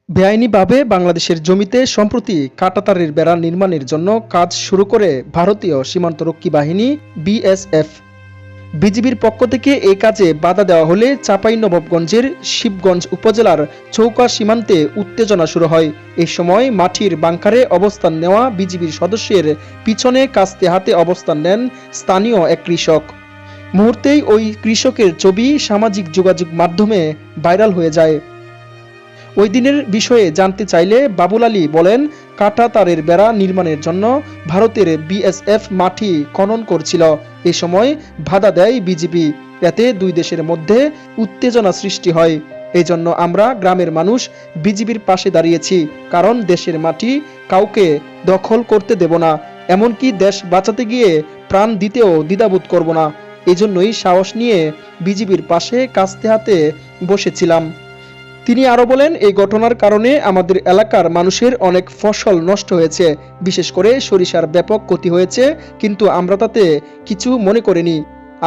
বেআইনিভাবে বাংলাদেশের জমিতে সম্প্রতি কাঁটাতারের বেড়া নির্মাণের জন্য কাজ শুরু করে ভারতীয় সীমান্তরক্ষী বাহিনী বিএসএফ। বিজিবির পক্ষ থেকে এই কাজে বাধা দেওয়া হলে চাঁপাইনবাবগঞ্জের শিবগঞ্জ উপজেলার চৌকা সীমান্তে উত্তেজনা শুরু হয়। এই সময় মাটির বাংকারে অবস্থান নেওয়া বিজিবির সদস্যের পিছনে কাস্তে হাতে অবস্থান নেন স্থানীয় এক কৃষক। মুহূর্তেই ওই কৃষকের ছবি সামাজিক যোগাযোগ মাধ্যমে ভাইরাল হয়ে যায়। ওই দিনের বিষয়ে জানতে চাইলে বাবুল আলী বলেন, কাঁটা তারের বেড়া নির্মাণের জন্য ভারতের বিএসএফ মাটি খনন করছিল। এ সময় বাধা দেয় বিজিবি। এতে দুই দেশের মধ্যে উত্তেজনা সৃষ্টি হয়। এই জন্য আমরা গ্রামের মানুষ বিজিবির পাশে দাঁড়িয়েছি, কারণ দেশের মাটি কাউকে দখল করতে দেব না, এমনকি দেশ বাঁচাতে গিয়ে প্রাণ দিতেও দ্বিধাবোধ করব না। এজন্যই সাহস নিয়ে বিজিবির পাশে কাস্তে হাতে বসেছিলাম। তিনি আরো বলেন, এই ঘটনার কারণে আমাদের এলাকার মানুষের অনেক ফসল নষ্ট হয়েছে, বিশেষ করে সরিষার ব্যাপক ক্ষতি হয়েছে, কিন্তু আমরা তাতে কিছু মনে করিনি।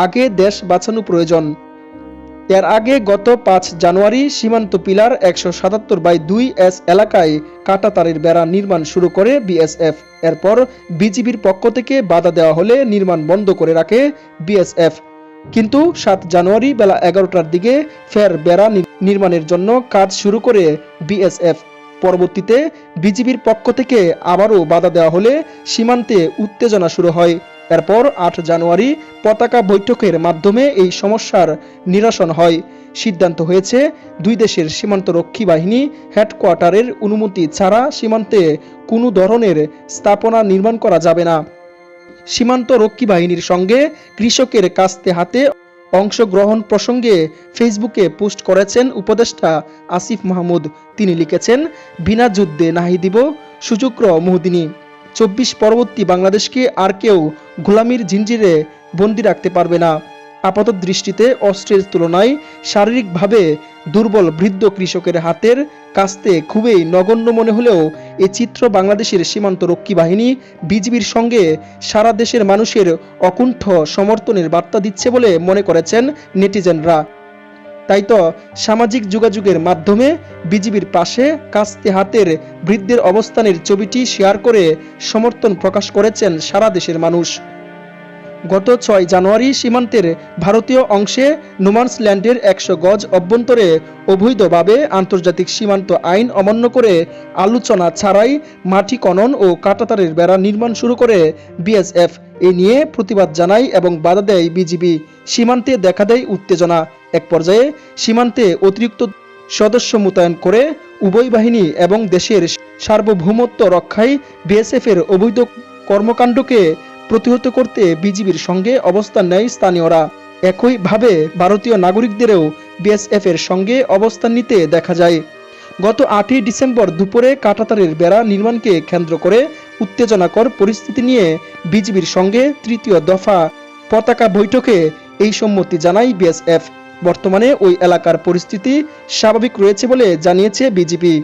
আগে দেশ বাঁচানো প্রয়োজন। এর আগে গত 5 জানুয়ারি সীমান্ত পিলার 177/2 এলাকায় কাঁটাতারের বেড়া নির্মাণ শুরু করে বিএসএফ। এরপর বিজিবির পক্ষ থেকে বাধা দেওয়া হলে নির্মাণ বন্ধ করে রাখে বিএসএফ। কিন্তু 7 জানুয়ারি বেলা 11টার দিকে ফের বেড়া নির্মাণের জন্য কাজ শুরু করে বিএসএফ। পরবর্তীতে বিজিবির পক্ষ থেকে আবারও বাধা দেওয়া হলে সীমান্তে উত্তেজনা শুরু হয়। এরপর 8 জানুয়ারি পতাকা বৈঠকের মাধ্যমে এই সমস্যার নিরসন হয়। সিদ্ধান্ত হয়েছে, দুই দেশের সীমান্তরক্ষী বাহিনী হেডকোয়ার্টারের অনুমতি ছাড়া সীমান্তে কোনো ধরনের স্থাপনা নির্মাণ করা যাবে না। সীমান্ত রক্ষী বাহিনীর সঙ্গে কৃষকের কাস্তে হাতে অংশগ্রহণ প্রসঙ্গে ফেসবুকে পোস্ট করেছেন উপদেষ্টা আসিফ মাহমুদ। তিনি লিখেছেন, বিনা যুদ্ধে নাহি দিব সুচক্র মুহুদিনী। 24 পরবর্তী বাংলাদেশকে আর কেউ গোলামির জিঞ্জিরে বন্দি রাখতে পারবে না। আপাত দৃষ্টিতে অস্ত্রের তুলনায় শারীরিকভাবে দুর্বল বৃদ্ধ কৃষকের হাতের কাস্তে খুবই নগণ্য মনে হলেও এ চিত্র বাংলাদেশের সীমান্ত রক্ষী বাহিনী বিজিবির সঙ্গে সারা দেশের মানুষের অকুণ্ঠ সমর্থনের বার্তা দিচ্ছে বলে মনে করেছেন নেটিজেনরা। তাই তো সামাজিক যোগাযোগের মাধ্যমে বিজিবির পাশে কাস্তে হাতের বৃদ্ধের অবস্থানের ছবিটি শেয়ার করে সমর্থন প্রকাশ করেছেন সারা দেশের মানুষ। গত 6 জানুয়ারি সীমান্তের ভারতীয় অংশে নোম্যান্স ল্যান্ডের 100 গজ অভ্যন্তরে অবৈধভাবে আন্তর্জাতিক সীমান্ত আইন অমান্য করে আলোচনা ছাড়াই মাটি খনন ও কাঁটাতারের বেড়া নির্মাণ শুরু করে বিএসএফ। এ নিয়ে প্রতিবাদ জানায় এবং বাধা দেয় বিজিবি। সীমান্তে দেখা দেয় উত্তেজনা। এক পর্যায়ে সীমান্তে অতিরিক্ত সদস্য মোতায়েন করে উভয় বাহিনী এবং দেশের সার্বভৌমত্ব রক্ষায় বিএসএফের অবৈধ কর্মকাণ্ডকে প্রতিহত করতে বিজিবির সঙ্গে অবস্থান নেয় স্থানীয়রা। একইভাবে ভারতীয় নাগরিকদেরও বিএসএফ এর সঙ্গে অবস্থান নিতে দেখা যায়। গত 8ই ডিসেম্বর দুপুরে কাঁটাতারের বেড়া নির্মাণকে কেন্দ্র করে উত্তেজনাকর পরিস্থিতি নিয়ে বিজিবির সঙ্গে 3য় দফা পতাকা বৈঠকে এই সম্মতি জানায় বিএসএফ। বর্তমানে ওই এলাকার পরিস্থিতি স্বাভাবিক রয়েছে বলে জানিয়েছে বিজিবি।